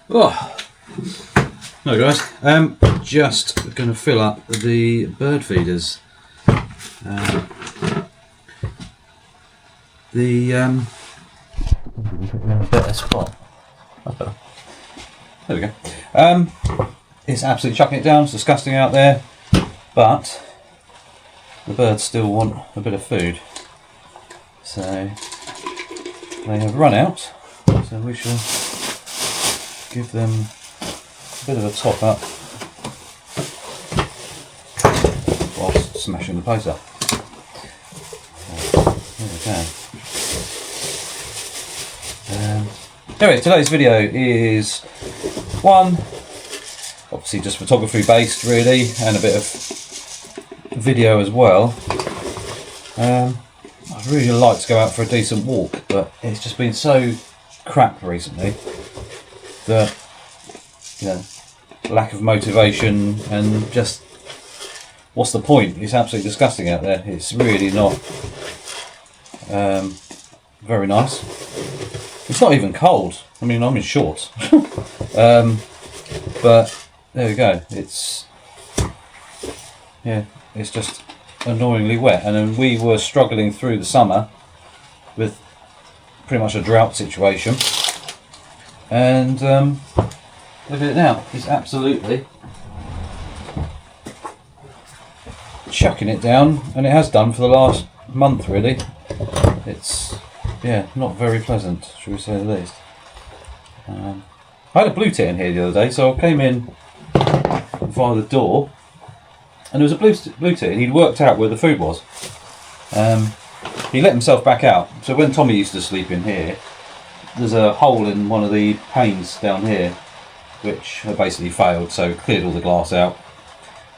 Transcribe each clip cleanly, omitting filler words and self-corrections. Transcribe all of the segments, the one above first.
Oh, no guys, just going to fill up the bird feeders. Better spot. There we go. It's absolutely chucking it down. It's disgusting out there, but the birds still want a bit of food, so they have run out. So we shall give them a bit of a top up whilst smashing the place up. There we go. Anyway, today's video is one, obviously just photography based really, and a bit of video as well. I'd really like to go out for a decent walk, but it's just been so crap recently that, you know, lack of motivation and just what's the point? It's absolutely disgusting out there. It's really not very nice. It's not even cold. I mean, I'm in shorts. But there we go. It's just annoyingly wet. And then we were struggling through the summer with pretty much a drought situation. And look at it now. It's absolutely chucking it down, and it has done for the last month really. It's not very pleasant, shall we say the least. I had a blue tit in here the other day, so I came in via the door and there was a blue tit, and he'd worked out where the food was. He let himself back out, so when Tommy used to sleep in here, there's a hole in one of the panes down here which basically failed, so cleared all the glass out,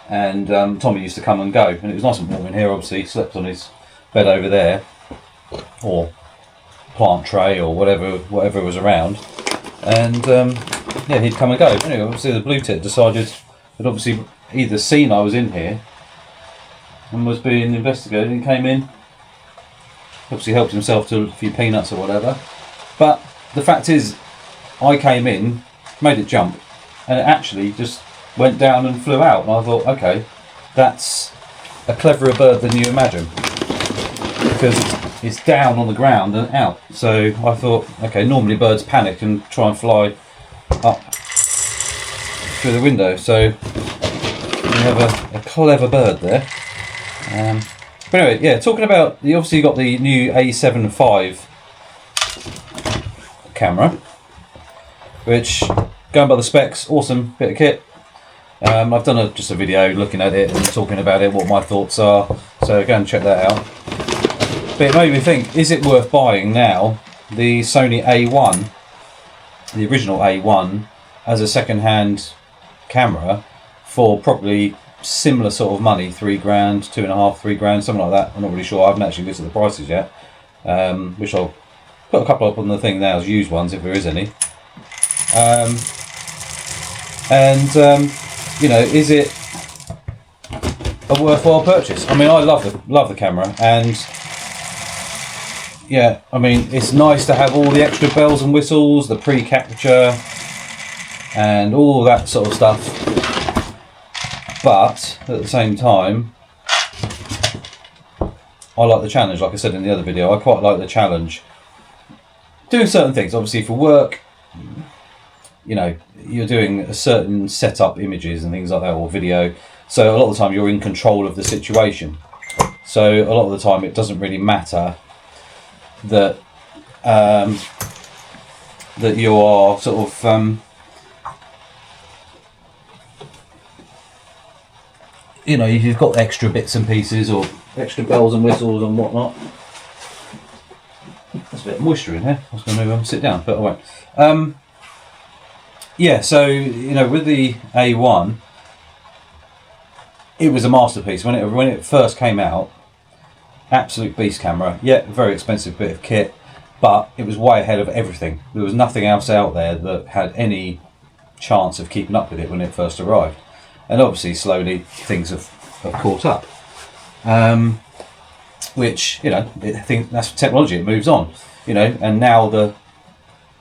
and Tommy used to come and go, and it was nice and warm in here. Obviously he slept on his bed over there, or plant tray, or whatever was around, and he'd come and go. Anyway, obviously the blue tit decided that obviously either seen I was in here and was being investigated, and came in, obviously helped himself to a few peanuts or whatever, but the fact is I came in, made it jump, and it actually just went down and flew out, and I thought, okay, that's a cleverer bird than you imagine, because it's down on the ground and out. So I thought, okay, normally birds panic and try and fly up through the window, so we have a clever bird there. But anyway, yeah, talking about, you obviously got the new A7 V camera, which, going by the specs, awesome bit of kit. I've done just a video looking at it and talking about it, what my thoughts are, so go and check that out. But it made me think, is it worth buying now the Sony A1, the original A1, as a second-hand camera for probably similar sort of money, £3 grand, 2.5, £3 grand, something like that. I'm not really sure. I haven't actually looked at the prices yet, which I'll put a couple up on the thing now as used ones if there is any. You know, is it a worthwhile purchase? I mean, I love the camera, and yeah, I mean, it's nice to have all the extra bells and whistles, the pre-capture and all that sort of stuff, but at the same time I like the challenge. Like I said in the other video, I quite like the challenge. Doing certain things, obviously for work, you know, you're doing a certain setup, images and things like that, or video, so a lot of the time you're in control of the situation, so a lot of the time it doesn't really matter that that you are sort of you know, you've got extra bits and pieces or extra bells and whistles and whatnot. There's a bit of moisture in here. I was going to sit down, but I won't. Yeah, so you know, with the A1, it was a masterpiece when it first came out. Absolute beast camera. Yeah, very expensive bit of kit, but it was way ahead of everything. There was nothing else out there that had any chance of keeping up with it when it first arrived. And obviously, slowly things have caught up. Which, you know, I think that's technology. It moves on. You know, and now the,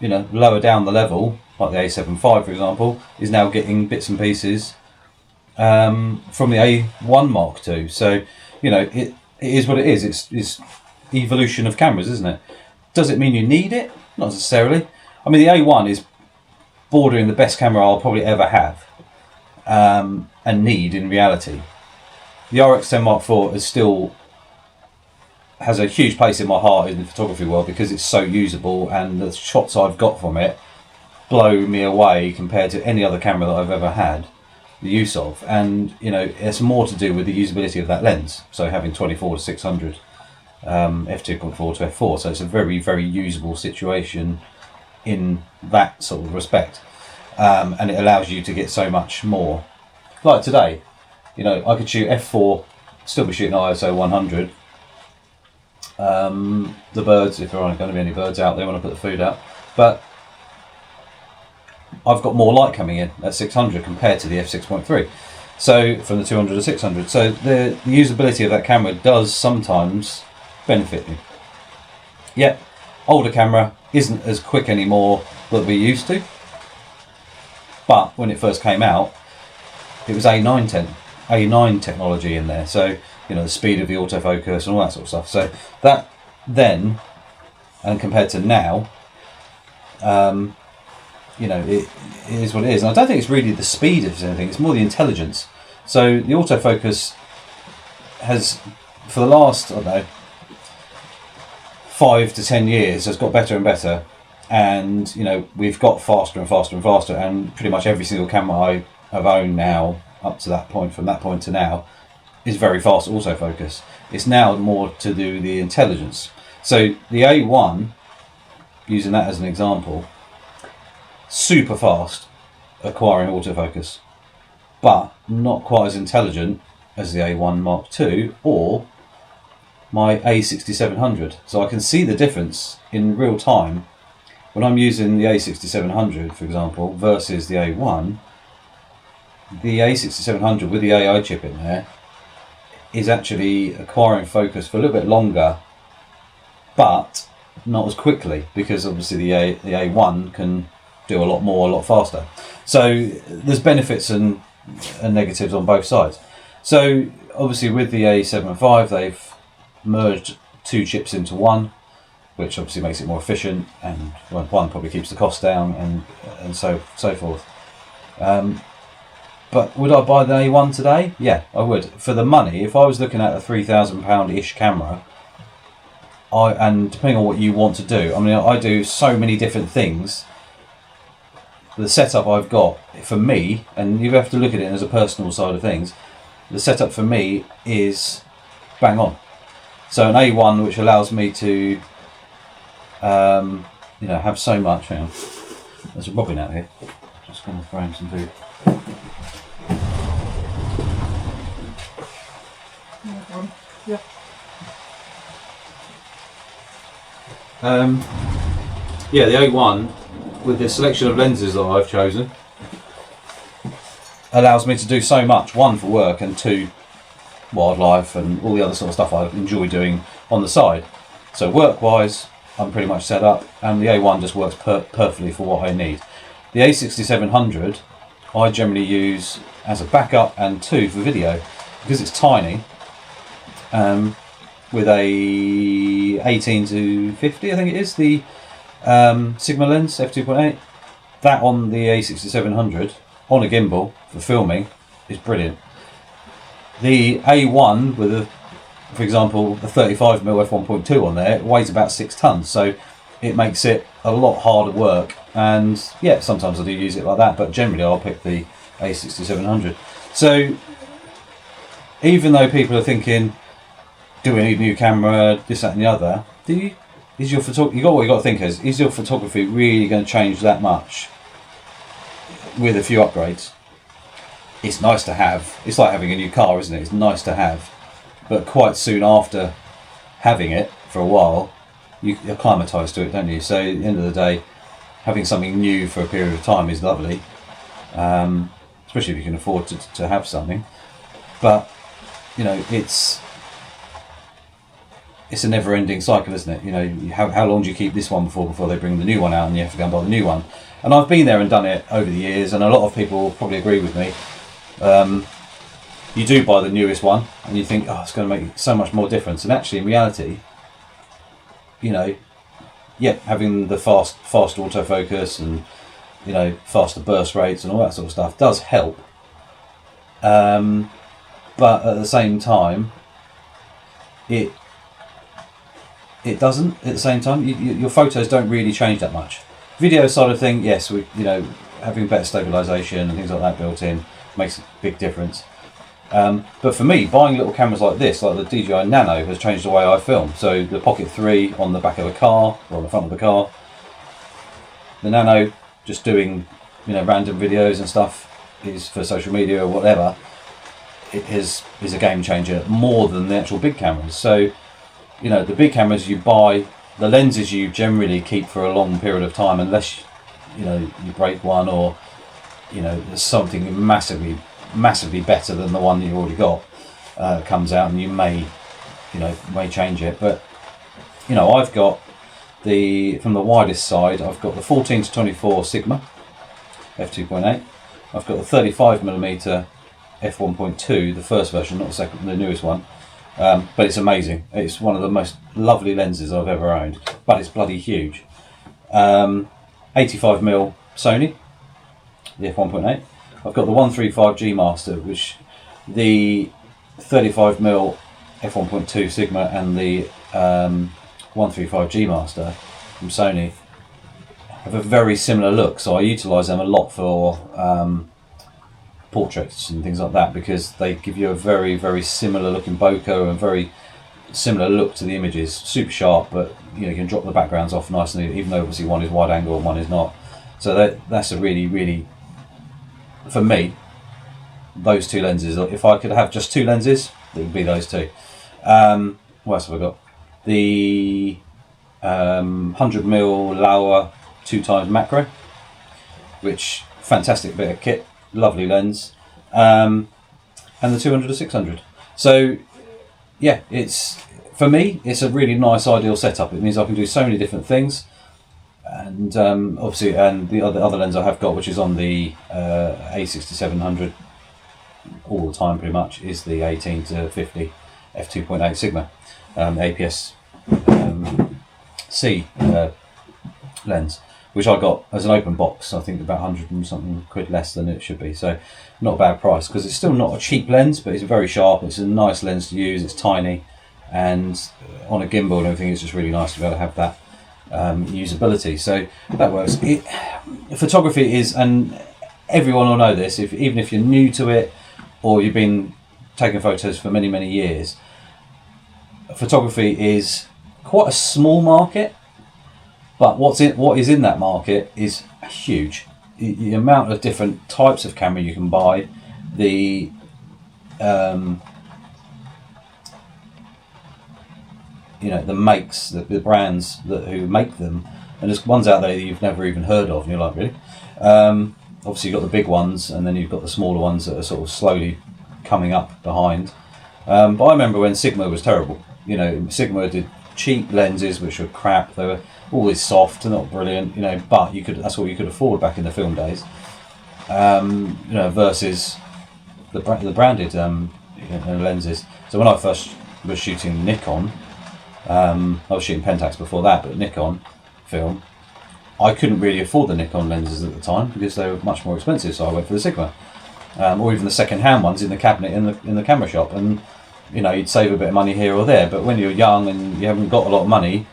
you know, lower down the level, like the A7 IV for example, is now getting bits and pieces from the A1 Mark II. So, you know, it is what it is. It's evolution of cameras, isn't it? Does it mean you need it? Not necessarily. I mean, the A1 is bordering the best camera I'll probably ever have and need in reality. The RX10 Mark IV is still has a huge place in my heart in the photography world because it's so usable, and the shots I've got from it blow me away compared to any other camera that I've ever had the use of. And you know, it's more to do with the usability of that lens, so having 24 to 600 f2.4 to f4, so it's a very, very usable situation in that sort of respect, and it allows you to get so much more. Like today, you know, I could shoot f4, still be shooting ISO 100. The birds, if there aren't going to be any birds out there when I put the food out, but I've got more light coming in at 600 compared to the f6.3, so from the 200 to 600. So the usability of that camera does sometimes benefit me. Yet older camera isn't as quick anymore that we used to, but when it first came out it was A9 technology in there, so you know, the speed of the autofocus and all that sort of stuff. So that then, and compared to now, you know, it is what it is. And I don't think it's really the speed of anything, it's more the intelligence. So the autofocus has, for the last, I don't know, 5 to 10 years, has got better and better. And, you know, we've got faster and faster and faster, and pretty much every single camera I have owned now, up to that point, from that point to now, is very fast autofocus. It's now more to do with the intelligence. So the A1, using that as an example, super fast acquiring autofocus, but not quite as intelligent as the A1 Mark II or my A6700. So I can see the difference in real time when I'm using the A6700, for example, versus the A1. The A6700 with the AI chip in there is actually acquiring focus for a little bit longer, but not as quickly, because obviously the A1 can do a lot more, a lot faster. So there's benefits and negatives on both sides. So obviously with the A7 V they've merged 2 chips into one, which obviously makes it more efficient, and one probably keeps the cost down, and so forth. But would I buy the A1 today? Yeah, I would. For the money, if I was looking at a £3,000-ish camera, and depending on what you want to do, I mean, I do so many different things. The setup I've got, for me, and you have to look at it as a personal side of things, the setup for me is bang on. So an A1, which allows me to, you know, have so much. Hang on. There's a robin out here. Just going to throw him some food. Yeah. Yeah, the A1, with the selection of lenses that I've chosen, allows me to do so much. 1, for work, and 2, wildlife and all the other sort of stuff I enjoy doing on the side. So work-wise, I'm pretty much set up, and the A1 just works perfectly for what I need. The A6700 I generally use as a backup, and 2 for video, because it's tiny. With a 18 to 50, I think it is, the Sigma lens f2.8. That on the A6700 on a gimbal for filming is brilliant. The A1 with a, for example, the 35mm f1.2 on there, it weighs about 6 tons, so it makes it a lot harder work. And yeah, sometimes I do use it like that, but generally I'll pick the A6700. So even though people are thinking, do we need a new camera, this, that and the other, is your photography, what you got to think is your photography really going to change that much with a few upgrades? It's nice to have. It's like having a new car, isn't it? It's nice to have, but quite soon after having it for a while, you acclimatise to it, don't you? So at the end of the day, having something new for a period of time is lovely, especially if you can afford to have something. But you know, it's it's a never-ending cycle, isn't it? You know, how long do you keep this one before they bring the new one out, and you have to go and buy the new one? And I've been there and done it over the years, and a lot of people probably agree with me. You do buy the newest one, and you think, oh, it's going to make so much more difference. And actually, in reality, you know, yeah, having the fast autofocus and, you know, faster burst rates and all that sort of stuff does help. But at the same time, it doesn't. At the same time, your photos don't really change that much. Video side of thing, yes, you know, having better stabilisation and things like that built in makes a big difference. But for me, buying little cameras like this, like the DJI Nano, has changed the way I film. So the Pocket 3 on the back of a car or on the front of the car, the Nano just doing, you know, random videos and stuff is for social media or whatever. It is a game changer more than the actual big cameras. So, you know, the big cameras you buy, the lenses you generally keep for a long period of time, unless, you know, you break one or, you know, there's something massively better than the one that you already got comes out, and you may change it. But, you know, I've got from the widest side, I've got the 14 to 24 Sigma f2.8. I've got the 35mm f1.2, the first version, not the newest one. But it's amazing. It's one of the most lovely lenses I've ever owned, but it's bloody huge. 85mm Sony, the f1.8. I've got the 135G Master, which the 35mm f1.2 Sigma and the 135G Master from Sony have a very similar look, so I utilise them a lot for portraits and things like that, because they give you a very, very similar looking bokeh and very similar look to the images. Super sharp, but you know, you can drop the backgrounds off nicely, even though obviously one is wide angle and one is not. So that's a really, really, for me, those two lenses. If I could have just two lenses, it would be those two. What else have I got? The 100mm Laowa 2x macro, which fantastic bit of kit, lovely lens, and the 200 to 600. So yeah, for me it's a really nice, ideal setup. It means I can do so many different things, and obviously, and the other lens I have got, which is on the A6700 all the time pretty much, is the 18 to 50 f2.8 Sigma APS C lens, which I got as an open box. I think about 100 and something quid less than it should be, so not a bad price, because it's still not a cheap lens, but it's very sharp. It's a nice lens to use. It's tiny, and on a gimbal and everything, it's just really nice to be able to have that usability. So that works. Photography is, and everyone will know this, even if you're new to it or you've been taking photos for many, many years, photography is quite a small market, but what is in that market is huge. The amount of different types of camera you can buy, the the makes, the brands who make them, and there's ones out there that you've never even heard of, and you're like, really? Obviously you've got the big ones, and then you've got the smaller ones that are sort of slowly coming up behind. But I remember when Sigma was terrible. You know, Sigma did cheap lenses which were crap. They were always soft and not brilliant, you know, but that's what you could afford back in the film days. Versus the branded lenses. So when I first was shooting Nikon, I was shooting Pentax before that, but Nikon film, I couldn't really afford the Nikon lenses at the time because they were much more expensive, so I went for the Sigma, or even the second-hand ones in the cabinet in the camera shop, and you know, you'd save a bit of money here or there. But when you're young and you haven't got a lot of money,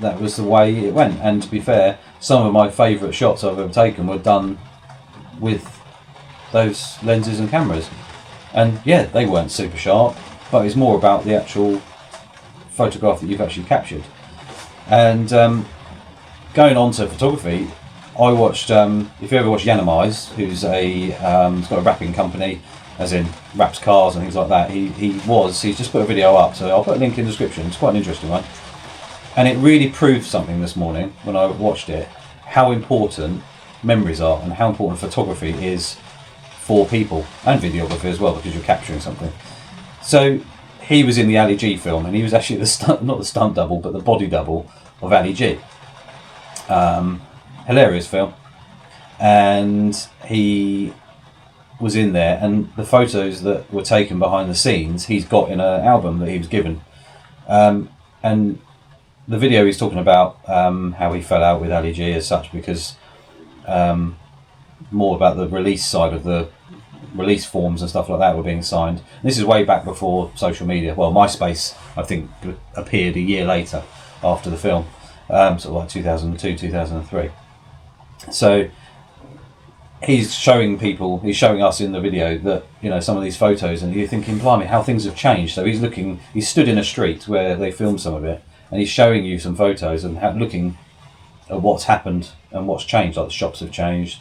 that was the way it went. And to be fair, some of my favourite shots I've ever taken were done with those lenses and cameras, and yeah, they weren't super sharp, but it's more about the actual photograph that you've actually captured. And going on to photography, I watched, if you ever watch Yanamize, who's he's got a wrapping company, as in wraps cars and things like that. He's just put a video up, so I'll put a link in the description. It's quite an interesting one, and it really proved something this morning when I watched it, how important memories are and how important photography is for people, and videography as well, because you're capturing something. So he was in the Ali G film, and he was actually not the stunt double, but the body double of Ali G. Hilarious film, and he was in there, and the photos that were taken behind the scenes he's got in an album that he was given, and the video he's talking about how he fell out with Ali G as such, because more about the release side of the release forms and stuff like that were being signed. This is way back before social media. Well, MySpace I think appeared a year later after the film, sort of like 2002, 2003. So he's showing us in the video that, you know, some of these photos, and you're thinking, blimey, how things have changed. So he's stood in a street where they filmed some of it, and he's showing you some photos and looking at what's happened and what's changed. Like the shops have changed,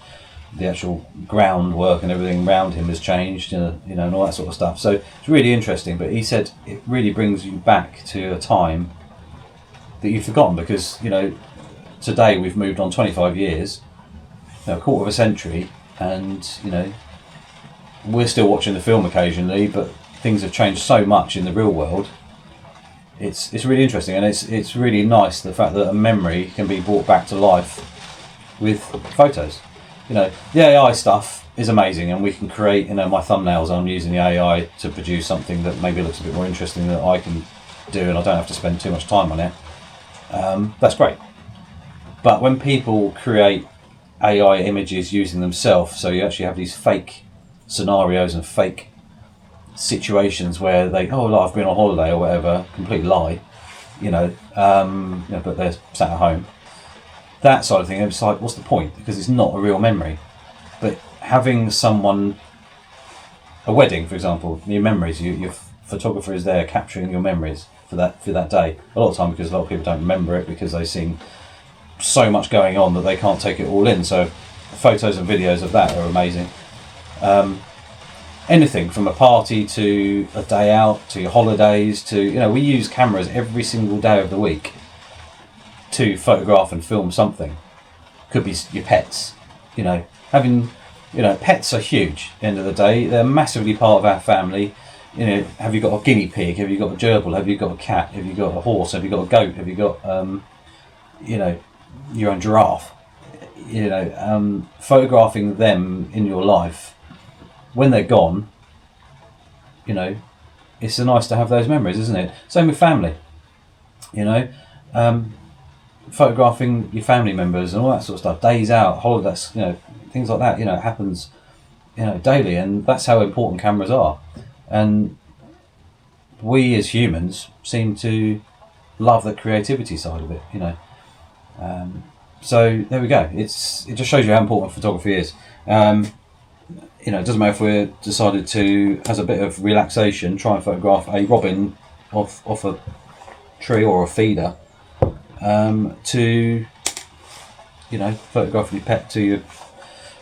the actual groundwork and everything around him has changed, you know, and all that sort of stuff. So it's really interesting. But he said it really brings you back to a time that you've forgotten, because, you know, today we've moved on 25 years, you know, a quarter of a century, and, you know, we're still watching the film occasionally, but things have changed so much in the real world. It's really interesting, and it's really nice, the fact that a memory can be brought back to life with photos. You know, the AI stuff is amazing, and we can create, you know, my thumbnails, I'm using the AI to produce something that maybe looks a bit more interesting that I can do, and I don't have to spend too much time on it. That's great. But when people create AI images using themselves, so you actually have these fake scenarios and fake situations where they, I've been on holiday or whatever, complete lie, you know, but they're sat at home. That side of thing, it's like, what's the point? Because it's not a real memory. But having a wedding, for example, your memories, your photographer is there capturing your memories for that day. A lot of the time, because a lot of people don't remember it because they've seen so much going on that they can't take it all in. So photos and videos of that are amazing. Anything from a party to a day out to your holidays to, you know, we use cameras every single day of the week to photograph and film something. Could be your pets, you know, pets are huge at the end of the day. They're massively part of our family. You know, have you got a guinea pig? Have you got a gerbil? Have you got a cat? Have you got a horse? Have you got a goat? Have you got, you know, your own giraffe? You know, photographing them in your life, when they're gone, you know, it's nice to have those memories, isn't it? Same with family, you know, photographing your family members and all that sort of stuff, days out, holidays, you know, things like that, you know, it happens, you know, daily, and that's how important cameras are. And we as humans seem to love the creativity side of it, you know. So there we go. It just shows you how important photography is. You know, it doesn't matter if we're decided to, as a bit of relaxation, try and photograph a robin off a tree or a feeder, to, you know, photographing your pet, to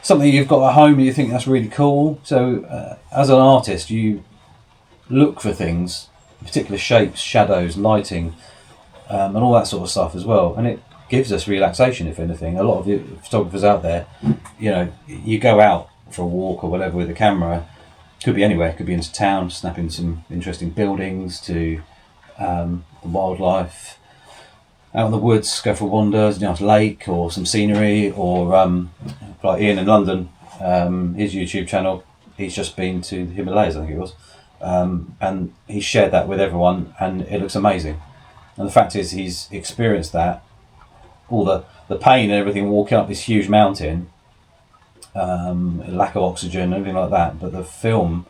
something you've got at home and you think that's really cool. So as an artist, you look for things, particular shapes, shadows, lighting, and all that sort of stuff as well. And it gives us relaxation, if anything. A lot of the photographers out there, you know, you go out for a walk or whatever with a camera, could be anywhere, could be into town, snapping some interesting buildings, to the wildlife, out in the woods, go for a wander, you know, a lake or some scenery, or like Ian in London, his YouTube channel, he's just been to the Himalayas, I think it was, and he shared that with everyone, and it looks amazing. And the fact is, he's experienced that, all the pain and everything walking up this huge mountain, lack of oxygen, everything like that, but the film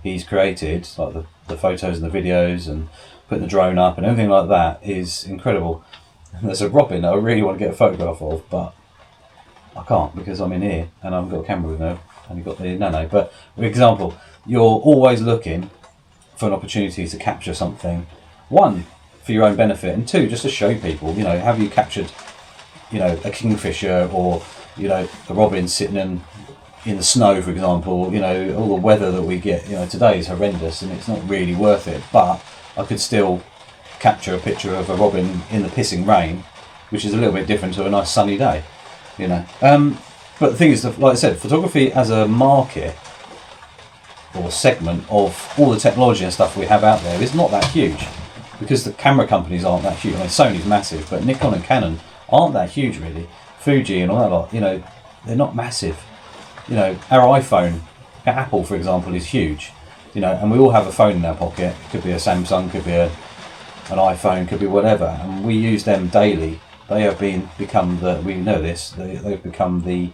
he's created, like the photos and the videos and putting the drone up and everything like that, is incredible. And there's a robin that I really want to get a photograph of, but I can't because I'm in here and I haven't got a camera with me, and you've got the nano. But for example, you're always looking for an opportunity to capture something, one, for your own benefit, and two, just to show people, you know, have you captured, you know, a kingfisher, or, you know, a robin sitting in the snow, for example. You know, all the weather that we get, you know, today is horrendous and it's not really worth it, but I could still capture a picture of a robin in the pissing rain, which is a little bit different to a nice sunny day, you know. But the thing is, like I said, photography as a market or segment of all the technology and stuff we have out there is not that huge, because the camera companies aren't that huge. I mean, Sony's massive, but Nikon and Canon aren't that huge really. Fuji and all that lot, they're not massive. Our iPhone, Apple for example, is huge. And we all have a phone in our pocket. It could be a Samsung, could be an iPhone, could be whatever, and we use them daily. They have become they've become the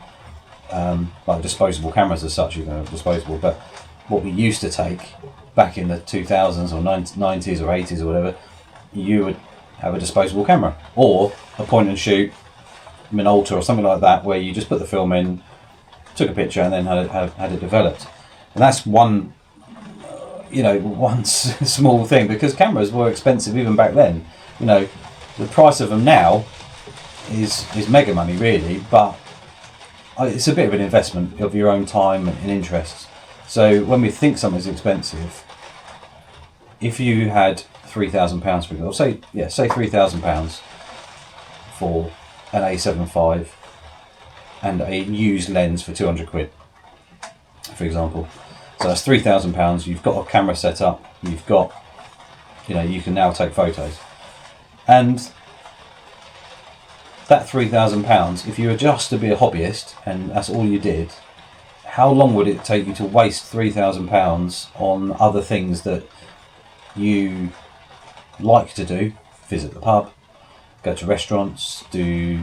like disposable cameras as such. Disposable, but what we used to take back in the 2000s or 90s or 80s or whatever, you would have a disposable camera or a point and shoot Minolta or something like that, where you just put the film in, took a picture, and then had it developed. And that's one small thing, because cameras were expensive even back then. The price of them now is mega money really, but it's a bit of an investment of your own time and interests. So when we think something's expensive, if you had £3,000 for example, say £3,000 for an A75 and a used lens for £200, for example. So that's £3,000. You've got a camera set up. You've got, you can now take photos. And that £3,000, if you were just to be a hobbyist and that's all you did, how long would it take you to waste £3,000 on other things that you like to do? Visit the pub, go to restaurants, do,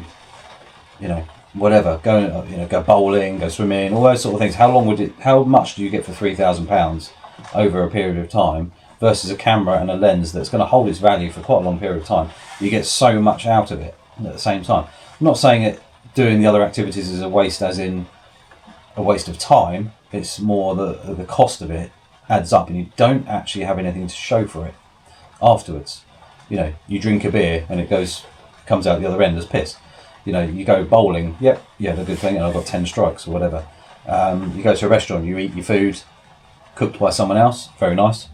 whatever, go bowling, go swimming, all those sort of things. How much do you get for £3,000 over a period of time versus a camera and a lens that's going to hold its value for quite a long period of time? You get so much out of it at the same time. I'm not saying doing the other activities is a waste, as in a waste of time. It's more the cost of it adds up, and you don't actually have anything to show for it afterwards. You drink a beer and it comes out the other end as piss. You go bowling, yeah, the good thing, and I've got 10 strikes or whatever. You go to a restaurant, you eat your food cooked by someone else, very nice,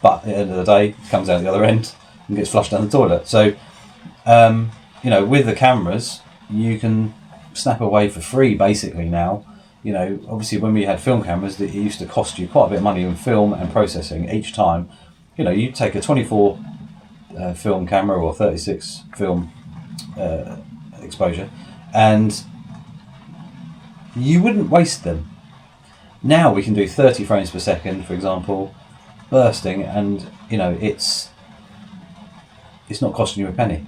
but at the end of the day, it comes out the other end and gets flushed down the toilet. So, with the cameras, you can snap away for free basically now. Obviously when we had film cameras, it used to cost you quite a bit of money in film and processing each time. You take a 24 film camera or 36 film exposure, and you wouldn't waste them. Now we can do 30 frames per second, for example, bursting, and it's not costing you a penny.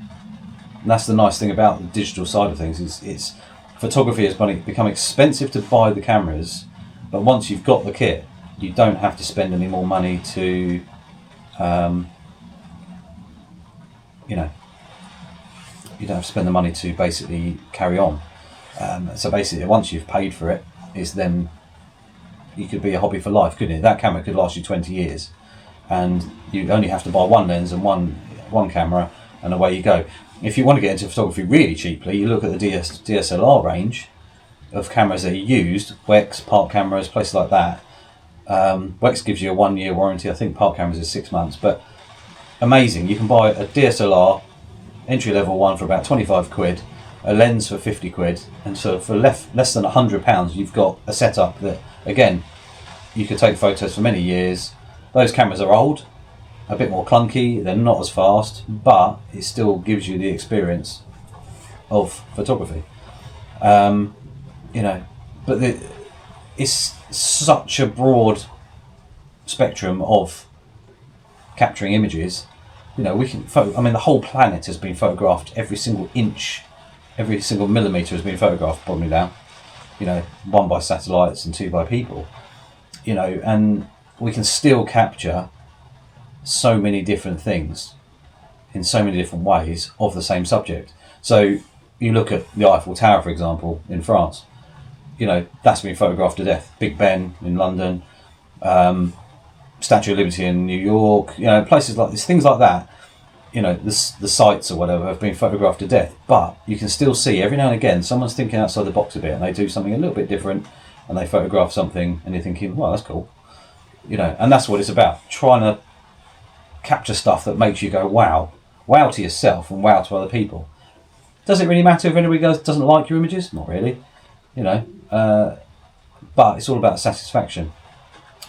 And that's the nice thing about the digital side of things, is photography has become expensive to buy the cameras, but once you've got the kit, you don't have to spend any more money to you don't have to spend the money to basically carry on. So basically, once you've paid for it, then you could be a hobby for life, couldn't it? That camera could last you 20 years, and you only have to buy one lens and one camera, and away you go. If you want to get into photography really cheaply, you look at the DSLR range of cameras that are used, Wex, Park cameras, places like that. Wex gives you a 1 year warranty. I think Park cameras is 6 months, but amazing. You can buy a DSLR entry level one for about £25, a lens for £50, and so for less than £100 you've got a setup that, again, you could take photos for many years. Those cameras are old, a bit more clunky, they're not as fast, but it still gives you the experience of photography. But it's such a broad spectrum of capturing images. We can the whole planet has been photographed. Every single inch, every single millimetre has been photographed probably now. One by satellites and two by people. And we can still capture so many different things in so many different ways of the same subject. So you look at the Eiffel Tower, for example, in France. That's been photographed to death. Big Ben in London, Statue of Liberty in New York, places like this, things like that. The sites or whatever have been photographed to death, but you can still see every now and again someone's thinking outside the box a bit, and they do something a little bit different, and they photograph something, and you're thinking, well, that's cool. And that's what it's about, trying to capture stuff that makes you go, wow to yourself and wow to other people. Does it really matter if anybody doesn't like your images? Not really, but it's all about satisfaction.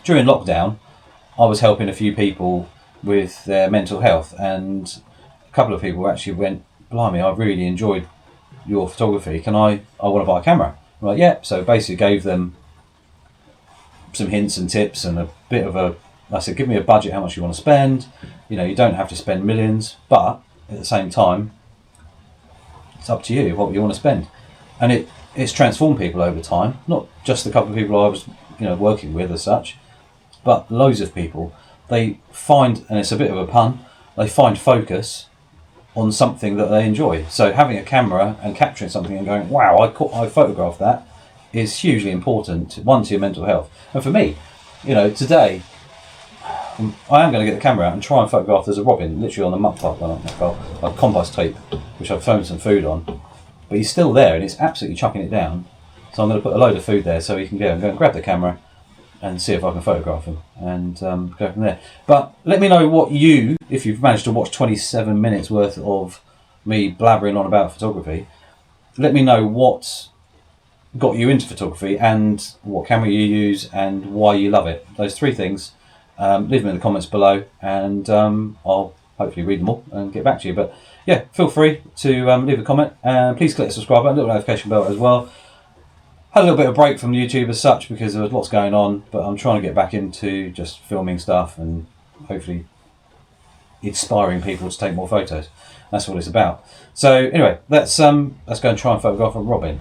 during lockdown, I was helping a few people with their mental health, and a couple of people actually went, blimey, I really enjoyed your photography. I want to buy a camera. I'm like, yeah. So basically gave them some hints and tips and a bit of I said, give me a budget, how much you want to spend. You know, you don't have to spend millions, but at the same time, it's up to you what you want to spend. And it's transformed people over time, not just the couple of people I was, working with as such, but loads of people. They find, and it's a bit of a pun, they find focus on something that they enjoy. So having a camera and capturing something and going, wow, I photographed that, is hugely important, one, to your mental health. And for me, today, I am going to get the camera out and try and photograph. There's a robin literally on the muck pile, like compost tape, which I've thrown some food on. But he's still there and he's absolutely chucking it down. So I'm going to put a load of food there so he can go and grab the camera and see if I can photograph him and go from there. But let me know if you've managed to watch 27 minutes worth of me blabbering on about photography, let me know what got you into photography and what camera you use and why you love it. Those three things. Leave them in the comments below, and I'll hopefully read them all and get back to you. But yeah, feel free to leave a comment, and please click the subscribe button, little notification bell as well. Had a little bit of break from YouTube as such because there was lots going on, but I'm trying to get back into just filming stuff and hopefully inspiring people to take more photos. That's what it's about. So anyway, let's go and try and photograph a robin.